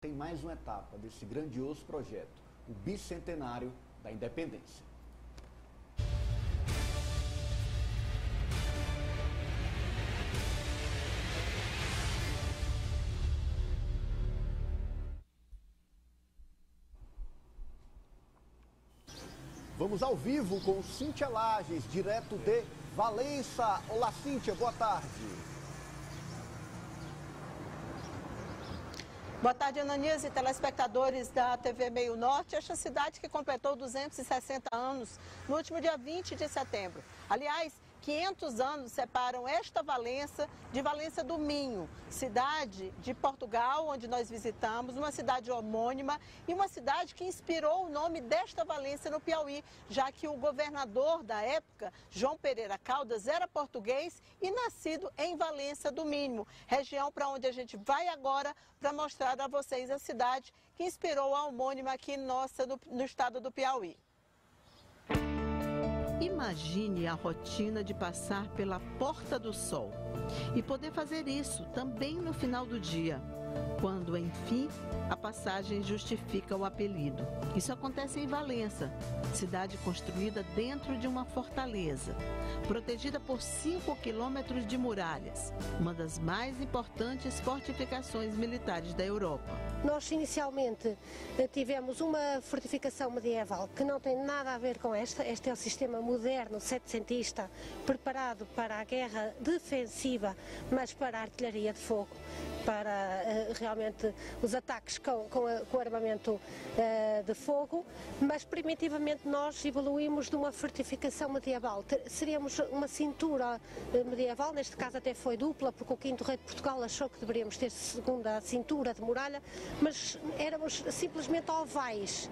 Tem mais uma etapa desse grandioso projeto, o bicentenário da independência. Vamos ao vivo com Cíntia Lages, direto de Valença. Olá, Cíntia, boa tarde. Boa tarde, Ananias e telespectadores da TV Meio Norte. Esta cidade que completou 260 anos no último dia 20 de setembro. Aliás, 500 anos separam esta Valença de Valença do Minho, cidade de Portugal, onde nós visitamos, uma cidade homônima e uma cidade que inspirou o nome desta Valença no Piauí, já que o governador da época, João Pereira Caldas, era português e nascido em Valença do Minho, região para onde a gente vai agora para mostrar a vocês a cidade que inspirou a homônima aqui nossa no estado do Piauí. Imagine a rotina de passar pela Porta do Sol e poder fazer isso também no final do dia, quando, enfim, a passagem justifica o apelido. Isso acontece em Valença, cidade construída dentro de uma fortaleza, protegida por 5 quilômetros de muralhas, uma das mais importantes fortificações militares da Europa. Nós inicialmente tivemos uma fortificação medieval que não tem nada a ver com esta. Este é o sistema moderno setecentista preparado para a guerra defensiva, mas para a artilharia de fogo, para realmente os ataques com armamento de fogo, mas primitivamente nós evoluímos de uma fortificação medieval. Seríamos uma cintura medieval, neste caso até foi dupla, porque o quinto rei de Portugal achou que deveríamos ter segunda cintura de muralha, mas éramos simplesmente ovais,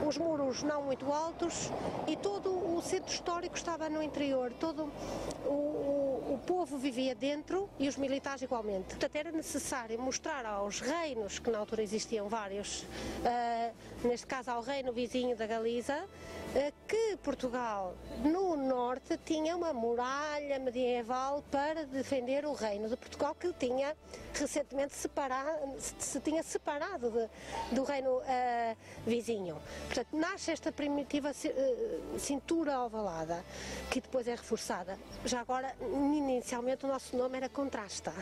os muros não muito altos e todo o centro histórico estava no interior, todo o povo vivia dentro e os militares igualmente. Portanto, era necessário mostrar aos reinos, que na altura existiam vários, neste caso ao reino vizinho da Galiza, que Portugal no norte tinha uma muralha medieval para defender o reino de Portugal, que tinha recentemente se tinha separado do reino vizinho. Portanto, nasce esta primitiva cintura ovalada, que depois é reforçada. Já agora, inicialmente o nosso nome era Contrasta.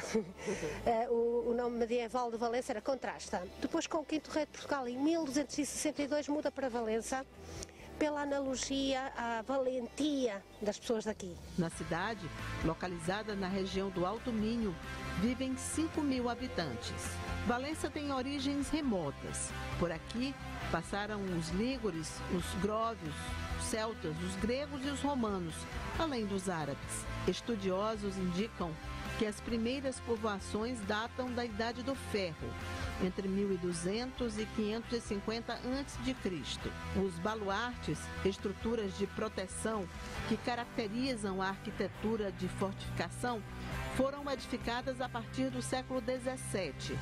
O nome medieval de Valença era Contrasta. Depois, com o quinto rei de Portugal, em 1262, muda para Valença, pela analogia à valentia das pessoas daqui. Na cidade, localizada na região do Alto Minho, vivem 5.000 habitantes. Valença tem origens remotas. Por aqui passaram os lígures, os gróvios, os celtas, os gregos e os romanos, além dos árabes. Estudiosos indicam que as primeiras povoações datam da Idade do Ferro, entre 1200 e 550 a.C. Os baluartes, estruturas de proteção que caracterizam a arquitetura de fortificação, foram edificadas a partir do século XVII,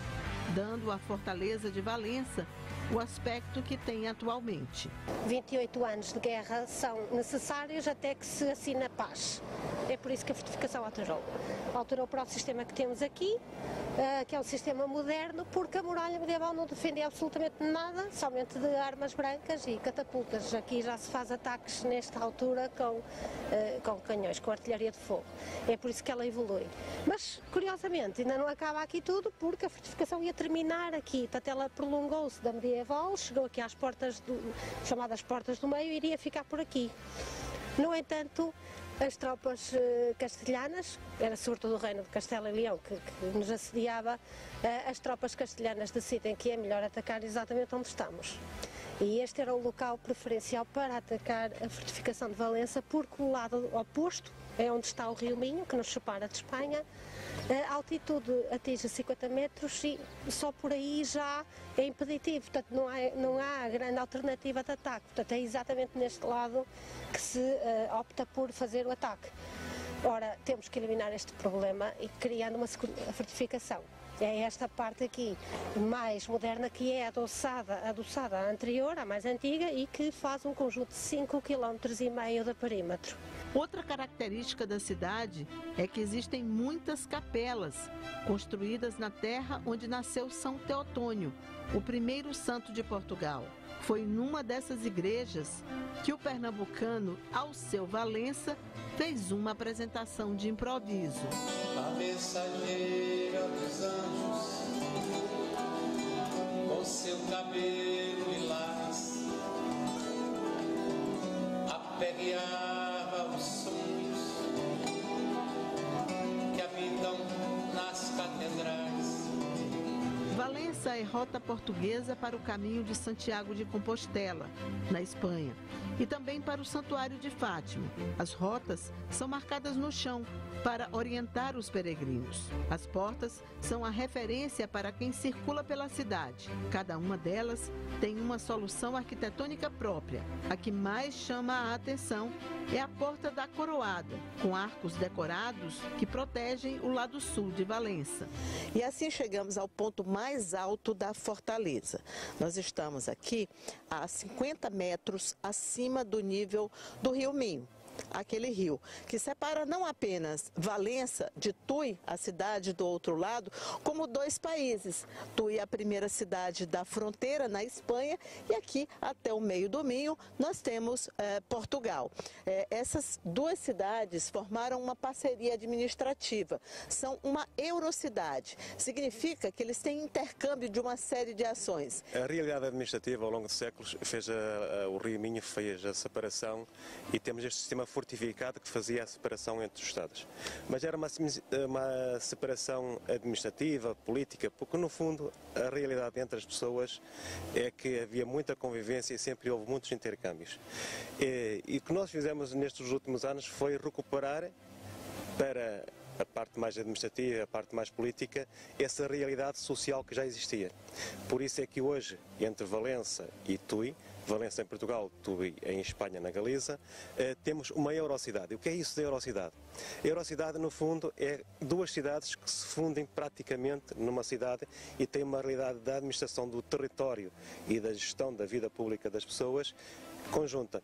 dando à fortaleza de Valença o aspecto que tem atualmente. 28 anos de guerra são necessários até que se assine a paz. É por isso que a fortificação alterou. Alterou para o sistema que temos aqui, que é um sistema moderno, porque a muralha medieval não defendia absolutamente nada, somente de armas brancas e catapultas. Aqui já se faz ataques nesta altura com canhões, com artilharia de fogo. É por isso que ela evolui. Mas, curiosamente, ainda não acaba aqui tudo, porque a fortificação ia terminar aqui. Portanto, ela prolongou-se da medieval, chegou aqui às portas, chamadas Portas do Meio, e iria ficar por aqui. No entanto, as tropas castelhanas, era sobretudo o reino de Castela e Leão que nos assediava, as tropas castelhanas decidem que é melhor atacar exatamente onde estamos. E este era o local preferencial para atacar a fortificação de Valença, porque o lado oposto é onde está o rio Minho, que nos separa de Espanha. A altitude atinge 50 metros e só por aí já é impeditivo, portanto não há grande alternativa de ataque. Portanto, é exatamente neste lado que se opta por fazer o ataque. Ora, temos que eliminar este problema e criando uma fortificação. É esta parte aqui mais moderna que é adoçada à anterior, à mais antiga, e que faz um conjunto de 5,5 km de perímetro. Outra característica da cidade é que existem muitas capelas construídas na terra onde nasceu São Teotônio, o primeiro santo de Portugal. Foi numa dessas igrejas que o pernambucano Alceu Valença fez uma apresentação de improviso. A mensageira dos anjos, com seu cabelo lilás, aperreava os sonhos que habitam nas catedrais. Valença é rota portuguesa para o caminho de Santiago de Compostela, na Espanha, e também para o Santuário de Fátima. As rotas são marcadas no chão para orientar os peregrinos. As portas são a referência para quem circula pela cidade. Cada uma delas tem uma solução arquitetônica própria. A que mais chama a atenção é a Porta da Coroada, com arcos decorados que protegem o lado sul de Valença. E assim chegamos ao ponto mais alto da fortaleza. Nós estamos aqui a 50 metros acima do nível do Rio Minho. Aquele rio que separa não apenas Valença de Tui, a cidade do outro lado, como dois países. Tui é a primeira cidade da fronteira na Espanha e aqui até o meio do Minho nós temos Portugal. Essas duas cidades formaram uma parceria administrativa, são uma eurocidade. Significa que eles têm intercâmbio de uma série de ações. A realidade administrativa ao longo de séculos fez o Rio Minho fez a separação e temos este sistema fortificado que fazia a separação entre os Estados. Mas era uma separação administrativa, política, porque no fundo a realidade entre as pessoas é que havia muita convivência e sempre houve muitos intercâmbios. E o que nós fizemos nestes últimos anos foi recuperar para a parte mais administrativa, a parte mais política, essa realidade social que já existia. Por isso é que hoje, entre Valença e Tui, Valença em Portugal, Tui em Espanha, na Galiza, temos uma eurocidade. O que é isso da eurocidade? A eurocidade, no fundo, é duas cidades que se fundem praticamente numa cidade e têm uma realidade da administração do território e da gestão da vida pública das pessoas conjunta.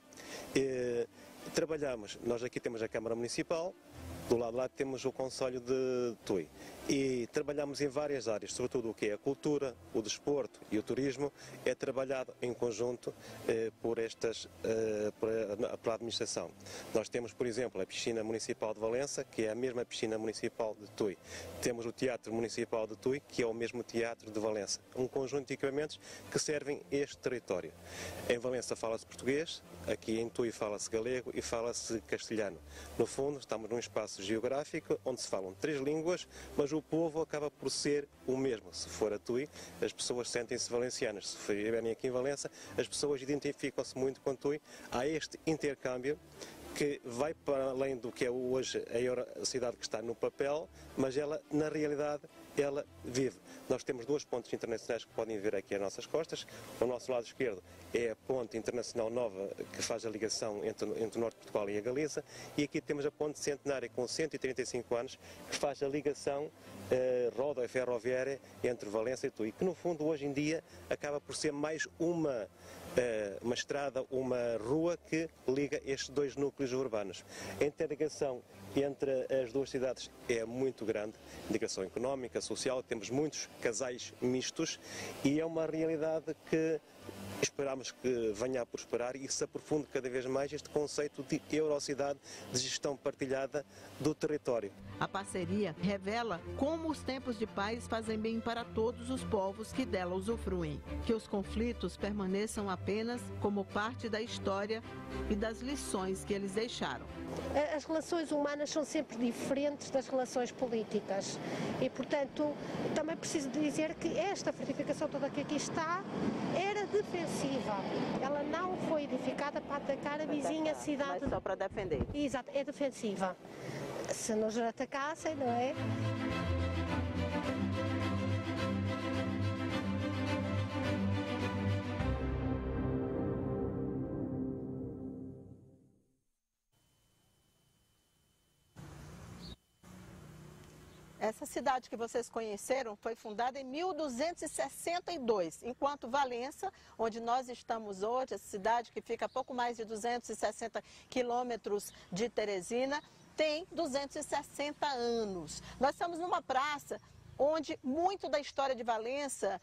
Trabalhamos, nós aqui temos a Câmara Municipal, do lado de lá temos o Concelho de Tui e trabalhamos em várias áreas, sobretudo o que é a cultura, o desporto e o turismo é trabalhado em conjunto pela administração. Nós temos, por exemplo, a Piscina Municipal de Valença, que é a mesma Piscina Municipal de Tui. Temos o Teatro Municipal de Tui, que é o mesmo Teatro de Valença. Um conjunto de equipamentos que servem este território. Em Valença fala-se português, aqui em Tui fala-se galego e fala-se castelhano. No fundo, estamos num espaço geográfico onde se falam três línguas, mas o povo acaba por ser o mesmo. Se for a Tui, as pessoas sentem-se valencianas. Se estiverem aqui em Valença, as pessoas identificam-se muito com Tui. Há este intercâmbio que vai para além do que é hoje a cidade que está no papel, mas ela, na realidade, ela vive. Nós temos duas pontes internacionais que podem ver aqui às nossas costas. O nosso lado esquerdo é a ponte internacional nova que faz a ligação entre o norte de Portugal e a Galiza. E aqui temos a ponte centenária com 135 anos que faz a ligação roda e ferroviária entre Valença e Tui, que no fundo hoje em dia acaba por ser mais uma estrada, uma rua que liga estes dois núcleos urbanos. A interligação entre as duas cidades é muito grande, ligação económica, social, temos muitos casais mistos e é uma realidade que esperamos que venha a prosperar e se aprofunde cada vez mais este conceito de eurocidade, de gestão partilhada do território. A parceria revela como os tempos de paz fazem bem para todos os povos que dela usufruem. Que os conflitos permaneçam apenas como parte da história e das lições que eles deixaram. As relações humanas são sempre diferentes das relações políticas e, portanto, também preciso dizer que esta fortificação toda que aqui está era defensiva. Ela não foi edificada para atacar a vizinha cidade. Mas só para defender. Exato, é defensiva. Se nos atacassem, não é? Essa cidade que vocês conheceram foi fundada em 1262, enquanto Valença, onde nós estamos hoje, essa cidade que fica a pouco mais de 260 quilômetros de Teresina, tem 260 anos. Nós estamos numa praça onde muito da história de Valença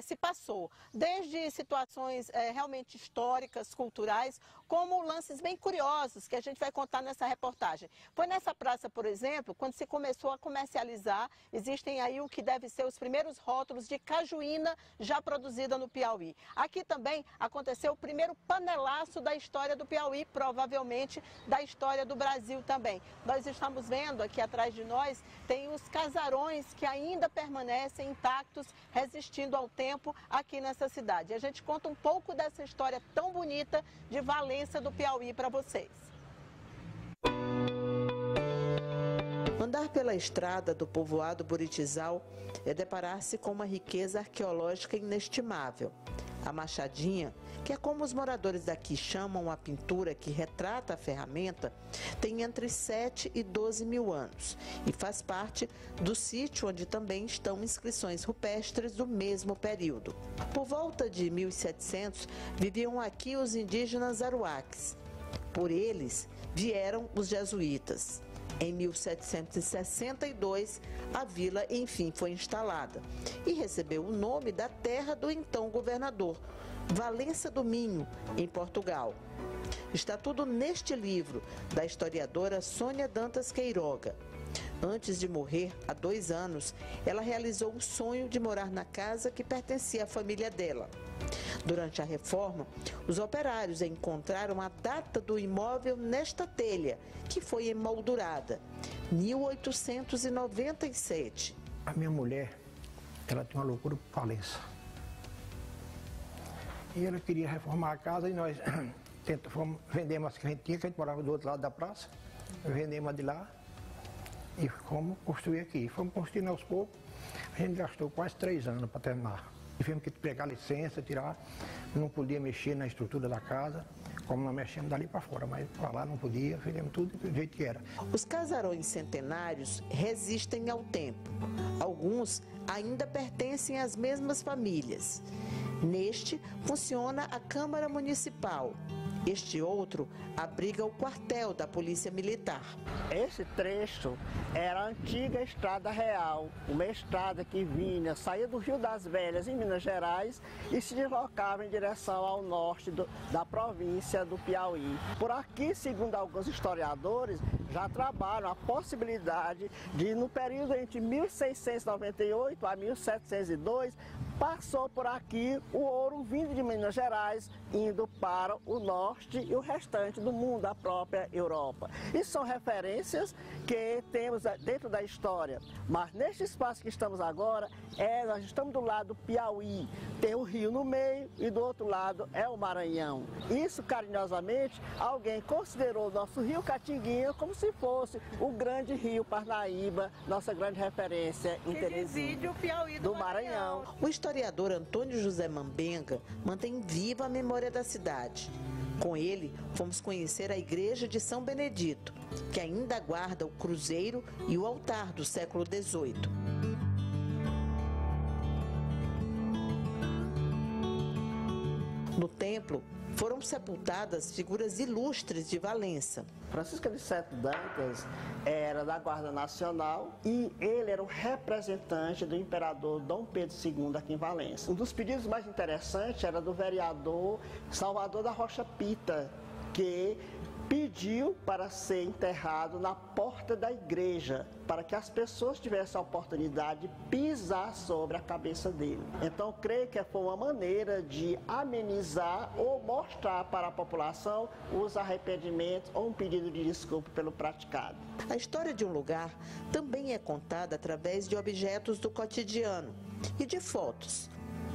se passou, desde situações realmente históricas, culturais, como lances bem curiosos que a gente vai contar nessa reportagem. Foi nessa praça, por exemplo, quando se começou a comercializar, existem aí o que deve ser os primeiros rótulos de cajuína já produzida no Piauí. Aqui também aconteceu o primeiro panelaço da história do Piauí, provavelmente da história do Brasil também. Nós estamos vendo aqui atrás de nós, tem os casarões que ainda permanecem intactos, resistindo ao tempo aqui nessa cidade. A gente conta um pouco dessa história tão bonita de Valença do Piauí para vocês. Andar pela estrada do povoado Buritizal é deparar-se com uma riqueza arqueológica inestimável. A machadinha, que é como os moradores daqui chamam a pintura que retrata a ferramenta, tem entre 7 e 12 mil anos e faz parte do sítio onde também estão inscrições rupestres do mesmo período. Por volta de 1700, viviam aqui os indígenas aruaques. Por eles vieram os jesuítas. Em 1762, a vila, enfim, foi instalada e recebeu o nome da terra do então governador, Valença do Minho, em Portugal. Está tudo neste livro, da historiadora Sônia Dantas Queiroga. Antes de morrer, há 2 anos, ela realizou o sonho de morar na casa que pertencia à família dela. Durante a reforma, os operários encontraram a data do imóvel nesta telha, que foi emoldurada, 1897. A minha mulher, ela tem uma loucura por Valença. E ela queria reformar a casa e nós vendemos as que a gente tinha, que a gente morava do outro lado da praça, vendemos a de lá e fomos construir aqui. Fomos construindo aos poucos, a gente gastou quase 3 anos para terminar. Tivemos que pegar licença, tirar, não podia mexer na estrutura da casa, como nós mexemos dali para fora, mas para lá não podia, fizemos tudo do jeito que era. Os casarões centenários resistem ao tempo. Alguns ainda pertencem às mesmas famílias. Neste funciona a Câmara Municipal. Este outro abriga o quartel da Polícia Militar. Esse trecho era a antiga Estrada Real, uma estrada que vinha, saía do Rio das Velhas, em Minas Gerais, e se deslocava em direção ao norte da província do Piauí. Por aqui, segundo alguns historiadores, já trabalham a possibilidade de, no período entre 1698 a 1702, passou por aqui o ouro vindo de Minas Gerais, indo para o norte e o restante do mundo, a própria Europa. Isso são referências que temos dentro da história, mas neste espaço que estamos agora, nós estamos do lado do Piauí, tem o rio no meio e do outro lado é o Maranhão. Isso, carinhosamente, alguém considerou o nosso rio Catinguinha como se fosse o grande rio Parnaíba, nossa grande referência em Teresina, o Piauí do Maranhão. O historiador Antônio José Mambenga mantém viva a memória da cidade. Com ele, fomos conhecer a igreja de São Benedito, que ainda guarda o cruzeiro e o altar do século XVIII. No templo, foram sepultadas figuras ilustres de Valença. Francisco Aniceto Dantas era da Guarda Nacional e ele era o representante do imperador Dom Pedro II aqui em Valença. Um dos pedidos mais interessantes era do vereador Salvador da Rocha Pita, que pediu para ser enterrado na porta da igreja, para que as pessoas tivessem a oportunidade de pisar sobre a cabeça dele. Então, creio que foi uma maneira de amenizar ou mostrar para a população os arrependimentos ou um pedido de desculpa pelo praticado. A história de um lugar também é contada através de objetos do cotidiano e de fotos.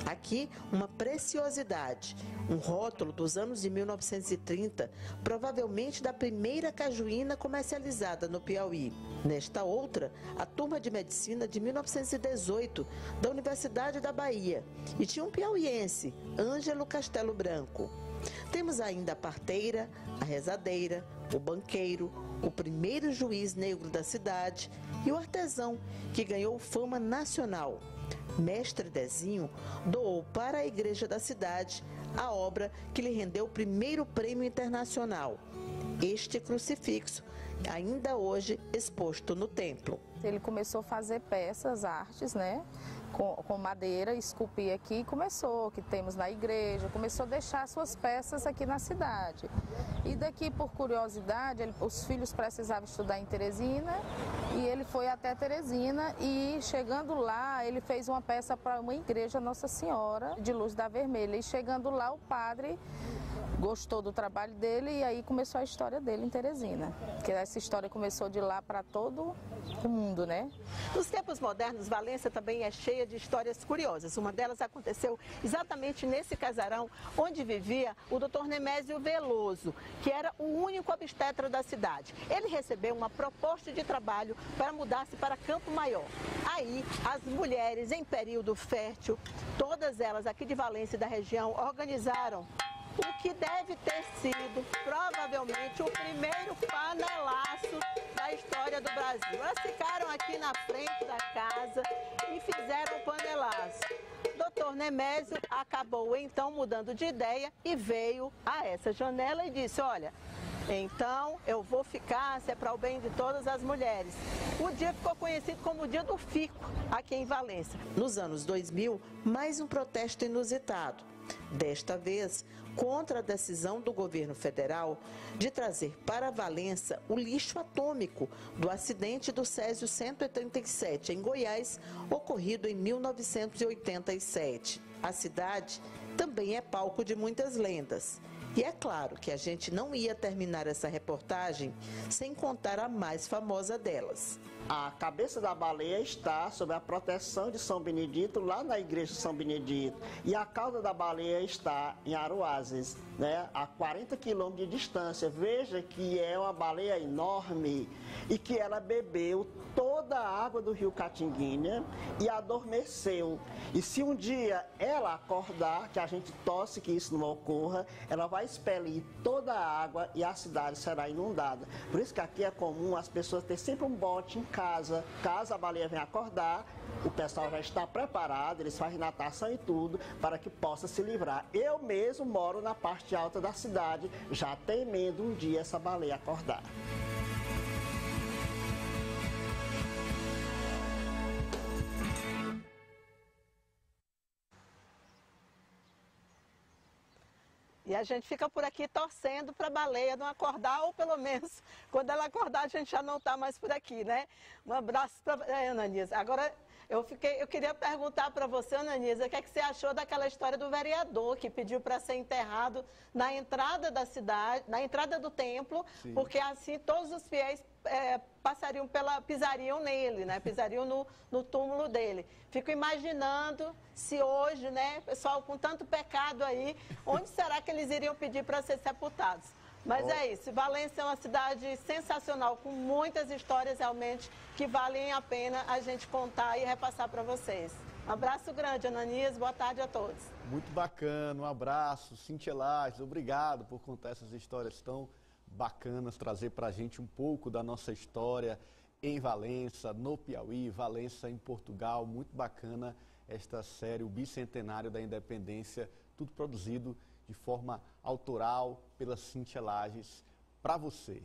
Aqui, uma preciosidade, um rótulo dos anos de 1930, provavelmente da primeira cajuína comercializada no Piauí. Nesta outra, a turma de medicina de 1918, da Universidade da Bahia, e tinha um piauiense, Ângelo Castelo Branco. Temos ainda a parteira, a rezadeira, o banqueiro, o primeiro juiz negro da cidade e o artesão, que ganhou fama nacional. Mestre Dezinho doou para a igreja da cidade a obra que lhe rendeu o primeiro prêmio internacional. Este crucifixo, ainda hoje exposto no templo. ele começou a fazer peças, artes, né? Com madeira, esculpir aqui, começou, que temos na igreja, começou a deixar suas peças aqui na cidade. E daqui, por curiosidade, os filhos precisavam estudar em Teresina e ele foi até Teresina e chegando lá, ele fez uma peça para uma igreja Nossa Senhora de Luz da Vermelha. E chegando lá, o padre gostou do trabalho dele e aí começou a história dele em Teresina. Porque essa história começou de lá para todo o mundo, né? Nos tempos modernos, Valença também é cheia de histórias curiosas. Uma delas aconteceu exatamente nesse casarão onde vivia o Dr. Nemésio Veloso, que era o único obstetra da cidade. Ele recebeu uma proposta de trabalho para mudar-se para Campo Maior. Aí, as mulheres em período fértil, todas elas aqui de Valença e da região, organizaram o que deve ter sido, provavelmente, o primeiro panelaço da história do Brasil. Elas ficaram aqui na frente da casa e fizeram o panelaço. Dr. Nemésio acabou, então, mudando de ideia e veio a essa janela e disse, olha, então eu vou ficar, se é para o bem de todas as mulheres. O dia ficou conhecido como o Dia do Fico, aqui em Valença. Nos anos 2000, mais um protesto inusitado. Desta vez, contra a decisão do governo federal de trazer para Valença o lixo atômico do acidente do Césio 137 em Goiás, ocorrido em 1987. A cidade também é palco de muitas lendas. E é claro que a gente não ia terminar essa reportagem sem contar a mais famosa delas. A cabeça da baleia está sob a proteção de São Benedito, lá na igreja de São Benedito. E a cauda da baleia está em Aruazes, né, a 40 quilômetros de distância. Veja que é uma baleia enorme e que ela bebeu toda a água do rio Catinguinha e adormeceu. E se um dia ela acordar, que a gente torce que isso não ocorra, ela vai expelir toda a água e a cidade será inundada. Por isso que aqui é comum as pessoas terem sempre um bote em casa. Caso a baleia venha acordar, o pessoal já está preparado, eles fazem natação e tudo, para que possa se livrar. Eu mesmo moro na parte alta da cidade, já temendo um dia essa baleia acordar. E a gente fica por aqui torcendo para a baleia não acordar, ou pelo menos, quando ela acordar, a gente já não está mais por aqui, né? Um abraço para Ananias. Agora, eu queria perguntar para você, Ananias, o que é que você achou daquela história do vereador que pediu para ser enterrado na entrada da cidade, na entrada do templo, Sim. Porque assim todos os fiéis pisariam nele, né? Pisariam no túmulo dele. Fico imaginando se hoje, né, pessoal com tanto pecado aí, onde será que eles iriam pedir para ser sepultados? Mas é isso, Valença é uma cidade sensacional, com muitas histórias realmente que valem a pena a gente contar e repassar para vocês. Um abraço grande, Ananias, boa tarde a todos. Muito bacana, um abraço, Cíntia Lages, obrigado por contar essas histórias tão bacanas, trazer para a gente um pouco da nossa história em Valença, no Piauí, Valença em Portugal, muito bacana esta série, o Bicentenário da Independência, tudo produzido de forma autoral pela Cíntia Lages, para você.